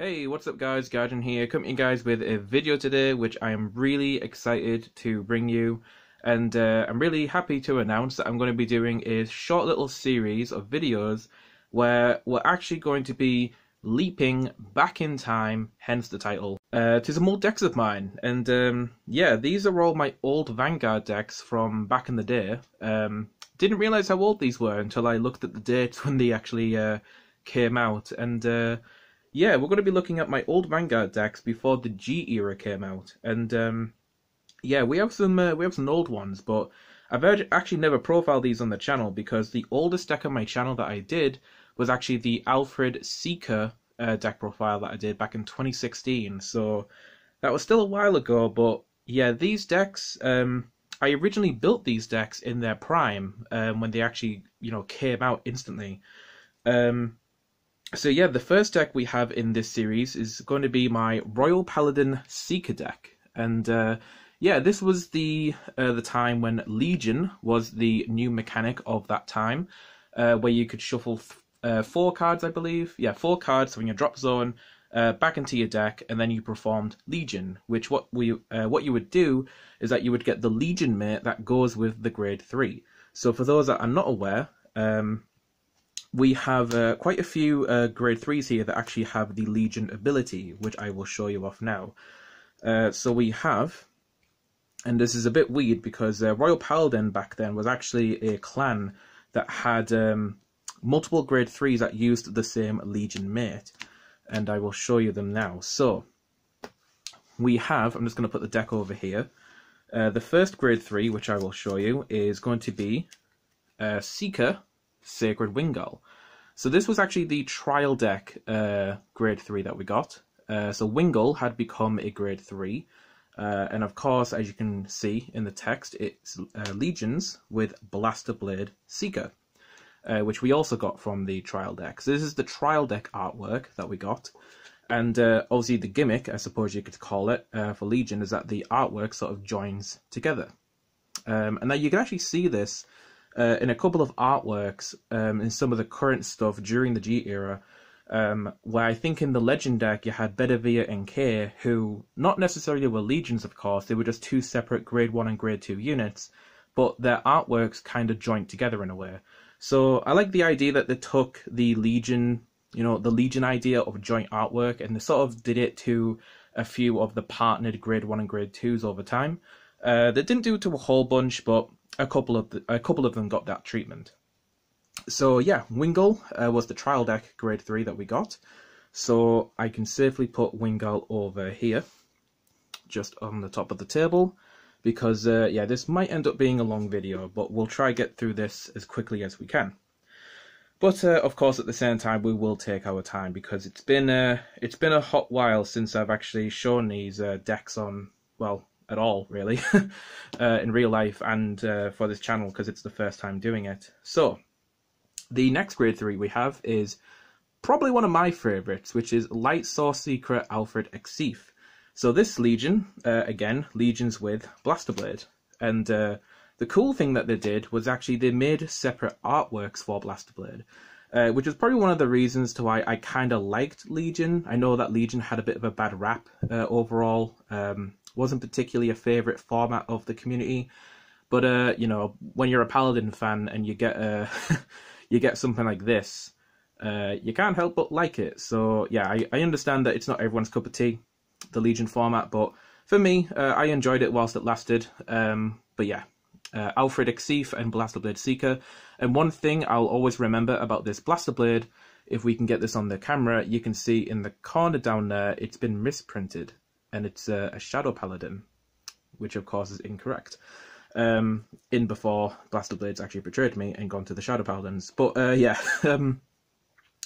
Hey, what's up guys, Guardian here, coming to you guys with a video today which I am really excited to bring you, and I'm really happy to announce that I'm going to be doing a short little series of videos where we're actually going to be leaping back in time, hence the title, to some old decks of mine. And yeah, these are all my old Vanguard decks from back in the day. Didn't realise how old these were until I looked at the dates when they actually came out, and yeah, we're going to be looking at my old Vanguard decks before the G era came out, and yeah, we have some old ones, but I've actually never profiled these on the channel because the oldest deck on my channel that I did was actually the Alfred Seeker deck profile that I did back in 2016. So that was still a while ago, but yeah, these decks, I originally built these decks in their prime when they actually came out instantly. So yeah, the first deck we have in this series is going to be my Royal Paladin Seeker deck, and yeah, this was the time when Legion was the new mechanic of that time, where you could shuffle 4 cards, I believe. Yeah, 4 cards from your drop zone back into your deck, and then you performed Legion. Which what you would do is that you would get the Legion mate that goes with the grade 3. So for those that are not aware, we have quite a few grade 3s here that actually have the Legion ability, which I will show you off now. So we have, and this is a bit weird because Royal Paladin back then was actually a clan that had multiple grade 3s that used the same Legion mate, and I will show you them now. So we have, I'm just going to put the deck over here. The first grade 3, which I will show you, is going to be Seeker Sacred Wingull. So this was actually the trial deck grade 3 that we got. So Wingull had become a grade 3, and of course, as you can see in the text, it's Legions with Blaster Blade Seeker, which we also got from the trial deck. So this is the trial deck artwork that we got, and obviously the gimmick, I suppose you could call it, for Legion is that the artwork sort of joins together. And now you can actually see this in a couple of artworks in some of the current stuff during the G era, where I think in the Legend deck you had Bedivere and K, who not necessarily were Legions, of course, they were just 2 separate grade 1 and grade 2 units, but their artworks kind of joined together in a way. So I like the idea that they took the Legion, the Legion idea of joint artwork, and they sort of did it to a few of the partnered grade 1 and grade 2s over time. They didn't do it to a whole bunch, but a couple of them got that treatment. So yeah, Wingull was the trial deck grade 3 that we got. So I can safely put Wingull over here, just on the top of the table, because yeah, this might end up being a long video, but we'll try get through this as quickly as we can. But of course, at the same time, we will take our time because it's been a hot while since I've actually shown these decks on, well, at all, really, in real life and for this channel, because it's the first time doing it. So, the next grade 3 we have is probably one of my favourites, which is Light Source Secret Alfred Exif. So this Legion, again, Legions with Blaster Blade. And the cool thing that they did was actually they made separate artworks for Blaster Blade, which was probably one of the reasons to why I kind of liked Legion. I know that Legion had a bit of a bad rap overall. Wasn't particularly a favourite format of the community, but when you're a Paladin fan and you get you get something like this, you can't help but like it. So yeah, I understand that it's not everyone's cup of tea, the Legion format, but for me, I enjoyed it whilst it lasted. But yeah, Alfred Exif and Blaster Blade Seeker. And one thing I'll always remember about this Blaster Blade, if we can get this on the camera, you can see in the corner down there, it's been misprinted. And it's a Shadow Paladin, which of course is incorrect. In before Blaster Blades actually betrayed me and gone to the Shadow Paladins. But yeah,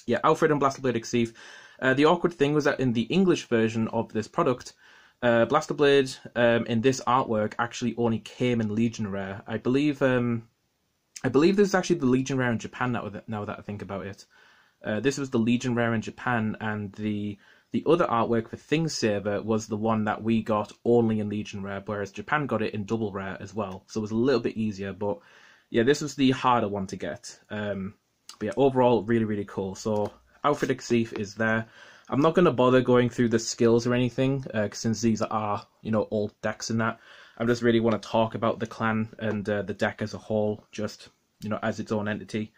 yeah, Alfred and Blaster Blade Exif. The awkward thing was that in the English version of this product, Blaster Blade in this artwork actually only came in Legion Rare. I believe this is actually the Legion Rare in Japan now that I think about it. This was the Legion Rare in Japan, and the other artwork for Thingsaver was the one that we got only in Legion Rare, whereas Japan got it in Double Rare as well. So it was a little bit easier, but yeah, this was the harder one to get. But yeah, overall, really, really cool. So Alfred Exif is there. I'm not going to bother going through the skills or anything, since these are, you know, old decks and that. I just really want to talk about the clan and the deck as a whole, just, you know, as its own entity.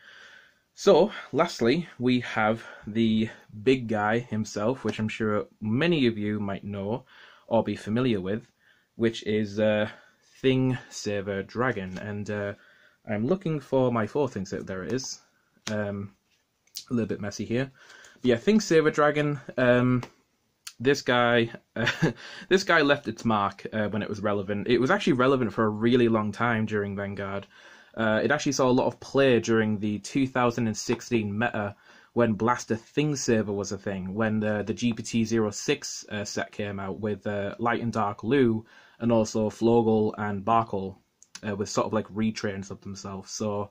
So, lastly, we have the big guy himself, which I'm sure many of you might know or be familiar with, which is Thing Saver Dragon. And I'm looking for my 4 Thing Saver. There it is. A little bit messy here. But yeah, Thing Saver Dragon. This guy, this guy left its mark when it was relevant. It was actually relevant for a really long time during Vanguard. It actually saw a lot of play during the 2016 meta when Blaster Thing Saver was a thing, when the GPT-06 set came out with Light and Dark Lu, and also Flogel and Barkle, with sort of like retrains of themselves. So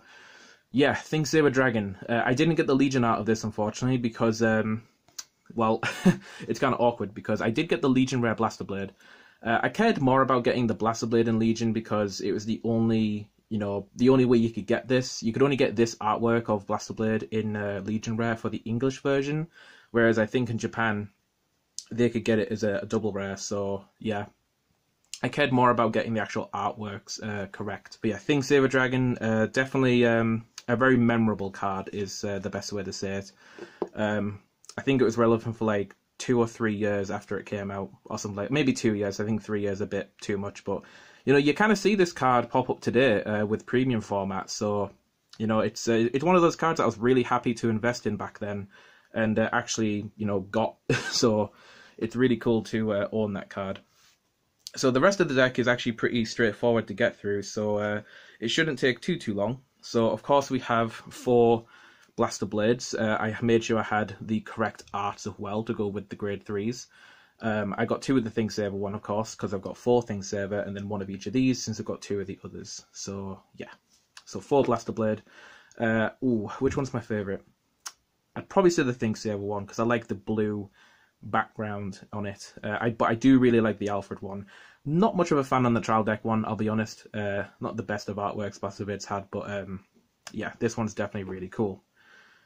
yeah, Thing Saver Dragon. I didn't get the Legion out of this, unfortunately, because, well, it's kind of awkward, because I did get the Legion Rare Blaster Blade. I cared more about getting the Blaster Blade in Legion because it was the only... You know, the only way you could get this, you could only get this artwork of Blaster Blade in Legion Rare for the English version, whereas I think in Japan they could get it as a double rare. So yeah, I cared more about getting the actual artworks correct. But yeah, Thing Saver Dragon, definitely a very memorable card is the best way to say it. I think it was relevant for like 2 or 3 years after it came out, or something like maybe 2 years. I think 3 years a bit too much, but you know, you kind of see this card pop up today with premium formats. So, you know, it's one of those cards that I was really happy to invest in back then, and actually, you know, got. So, it's really cool to own that card. So the rest of the deck is actually pretty straightforward to get through. So it shouldn't take too long. So of course we have 4 Blaster Blades. I made sure I had the correct arts as well to go with the grade 3s. I got 2 of the Thing Saver one, of course, because I've got 4 Thing Saver, and then 1 of each of these, since I've got 2 of the others. So, yeah. So, 4 Blaster Blade. Ooh, which one's my favourite? I'd probably say the Thing Saver one, because I like the blue background on it. But I do really like the Alfred one. Not much of a fan on the Trial Deck one, I'll be honest. Not the best of artworks Blaster Blades had, but yeah, this one's definitely really cool.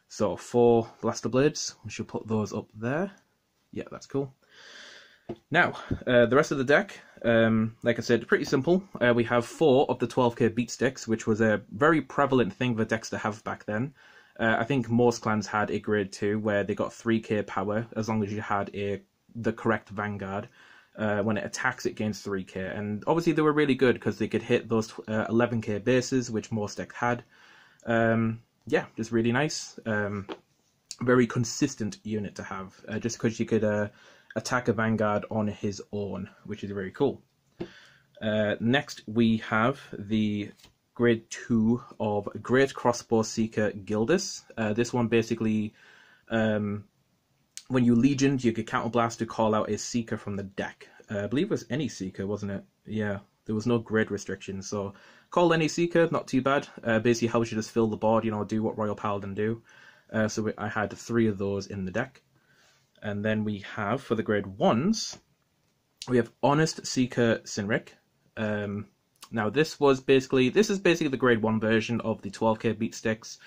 So, 4 Blaster Blades. We should put those up there. Yeah, that's cool. Now, the rest of the deck, like I said, pretty simple. We have 4 of the 12k beat sticks, which was a very prevalent thing for decks to have back then. I think most clans had a grade 2 where they got 3k power as long as you had the correct Vanguard. When it attacks, it gains 3k. And obviously they were really good because they could hit those 11k bases, which most decks had. Yeah, just really nice. Very consistent unit to have, just because you could... attack a Vanguard on his own, which is very cool. Next, we have the grade 2 of Great Crossbow Seeker Gildas. This one basically, when you legioned, you could counterblast to call out a Seeker from the deck. I believe it was any Seeker, wasn't it? Yeah, there was no grade restriction, so call any Seeker, not too bad. Basically helps you just fill the board, you know, do what Royal Paladin do. So I had 3 of those in the deck. And then we have, for the grade 1s, we have Honest Seeker Sinric. Now this is basically the grade 1 version of the 12k beat sticks,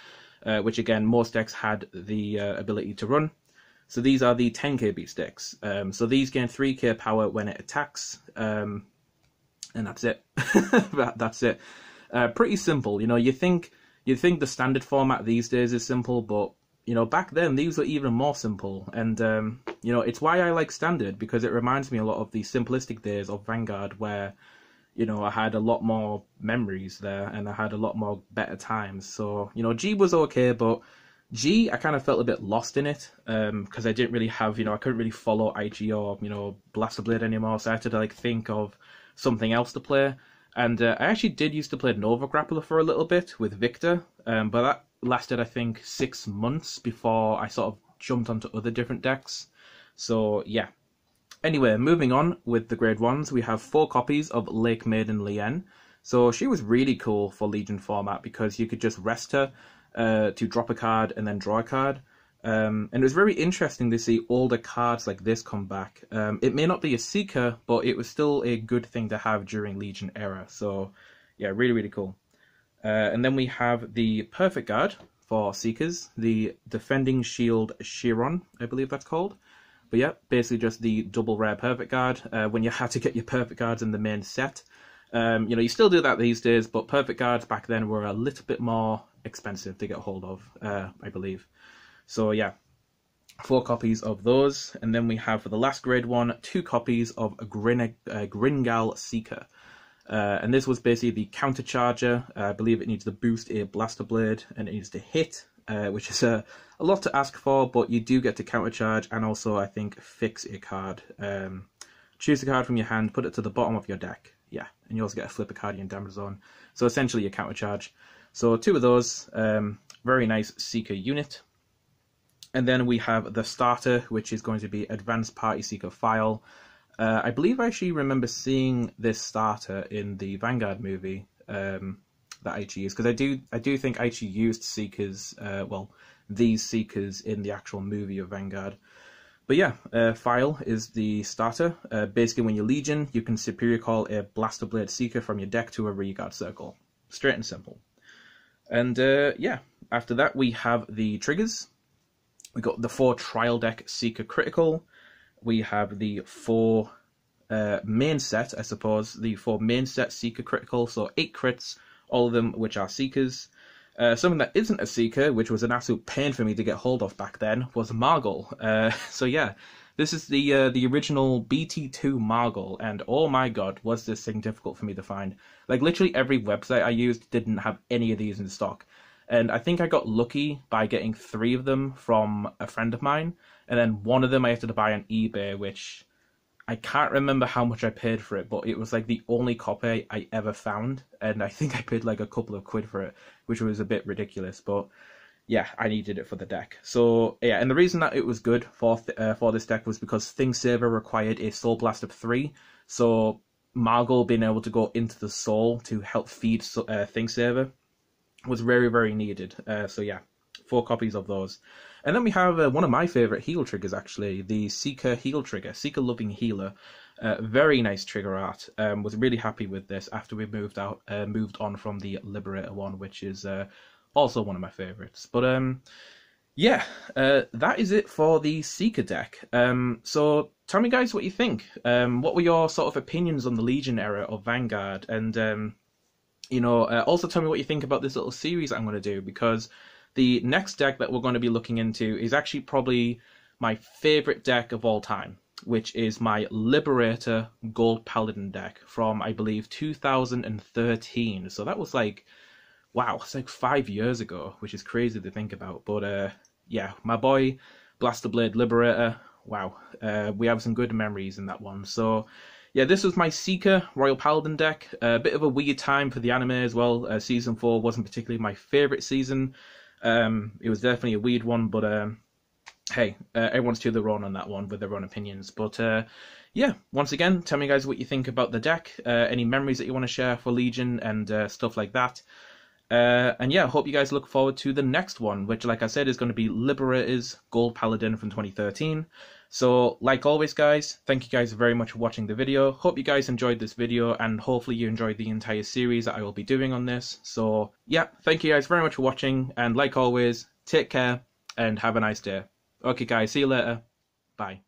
which again, most decks had the ability to run. So these are the 10k beat sticks. So these gain 3k power when it attacks, and that's it. That's it. Pretty simple. You know, you'd think the standard format these days is simple, but you know, back then, these were even more simple, and, you know, it's why I like Standard, because it reminds me a lot of the simplistic days of Vanguard, where, you know, I had a lot more memories there, and I had a lot more better times. So, you know, G was okay, but G, I kind of felt a bit lost in it, because I didn't really have, you know, I couldn't really follow IG or, you know, Blaster Blade anymore, so I had to, like, think of something else to play. And I actually did used to play Nova Grappler for a little bit with Victor, but that lasted, I think, 6 months before I sort of jumped onto other different decks. So, yeah. Anyway, moving on with the grade 1s, we have 4 copies of Lake Maiden Lien. So she was really cool for Legion format because you could just rest her to drop a card and then draw a card. And it was very interesting to see older cards like this come back. It may not be a Seeker, but it was still a good thing to have during Legion era. So, yeah, really, really cool. And then we have the Perfect Guard for Seekers, the Defending Shield Chiron, I believe that's called. But yeah, basically just the double rare perfect guard when you had to get your perfect guards in the main set. You still do that these days, but perfect guards back then were a little bit more expensive to get hold of, I believe. So yeah, 4 copies of those. And then we have, for the last grade one, 2 copies of Gringal Seeker. And this was basically the counter charger. I believe it needs to boost a blaster blade and it needs to hit, which is a lot to ask for, but you do get to counter charge and also, I think, fix a card. Choose a card from your hand, put it to the bottom of your deck. Yeah, and you also get a flip a card in damage zone. So essentially a counter charge. So 2 of those, very nice Seeker unit. And then we have the starter, which is going to be Advanced Party Seeker File. I believe I actually remember seeing this starter in the Vanguard movie that I actually used, because I do think I actually used Seekers, these Seekers in the actual movie of Vanguard. But yeah, File is the starter. Basically, when you Legion, you can Superior Call a Blaster Blade Seeker from your deck to a rearguard circle. Straight and simple. And yeah, after that we have the triggers. We got the 4 Trial Deck Seeker Critical. We have the 4 main set, I suppose, the 4 main set Seeker Critical, so 8 crits, all of them which are Seekers. Something that isn't a Seeker, which was an absolute pain for me to get hold of back then, was Margle. So yeah, this is the original BT2 Margle, and oh my god, was this thing difficult for me to find. Like, literally every website I used didn't have any of these in stock. And I think I got lucky by getting 3 of them from a friend of mine, and then 1 of them I had to buy on eBay, which I can't remember how much I paid for it, but it was like the only copy I ever found, and I think I paid like a couple of quid for it, which was a bit ridiculous, but yeah, I needed it for the deck. So yeah, and the reason that it was good for this deck was because Thing Saver required a Soul Blast of 3, so Margle being able to go into the Soul to help feed Thing Saver was very, very needed. So yeah, 4 copies of those. And then we have one of my favourite heal triggers, actually, the Seeker Heal Trigger, Seeker Loving Healer. Very nice trigger art. Was really happy with this after we moved on from the Liberator one, which is also one of my favourites. But yeah, that is it for the Seeker deck. So tell me, guys, what you think. What were your sort of opinions on the Legion era of Vanguard? And also tell me what you think about this little series I'm going to do, because the next deck that we're going to be looking into is actually probably my favourite deck of all time, which is my Liberator Gold Paladin deck from, I believe, 2013. So that was like, wow, it's like 5 years ago, which is crazy to think about. But yeah, my boy Blaster Blade Liberator, wow, we have some good memories in that one. So yeah, this was my Seeker Royal Paladin deck. A bit of a weird time for the anime as well. Season 4 wasn't particularly my favourite season. It was definitely a weird one, but hey, everyone's to their own on that one with their own opinions. But yeah, once again, tell me, guys, what you think about the deck. Any memories that you want to share for Legion and stuff like that. And yeah, I hope you guys look forward to the next one, which, like I said, is going to be Liberator's Gold Paladin from 2013. So, like always, guys, thank you guys very much for watching the video. Hope you guys enjoyed this video, and hopefully you enjoyed the entire series that I will be doing on this. So, yeah, thank you guys very much for watching, and like always, take care, and have a nice day. Okay, guys, see you later. Bye.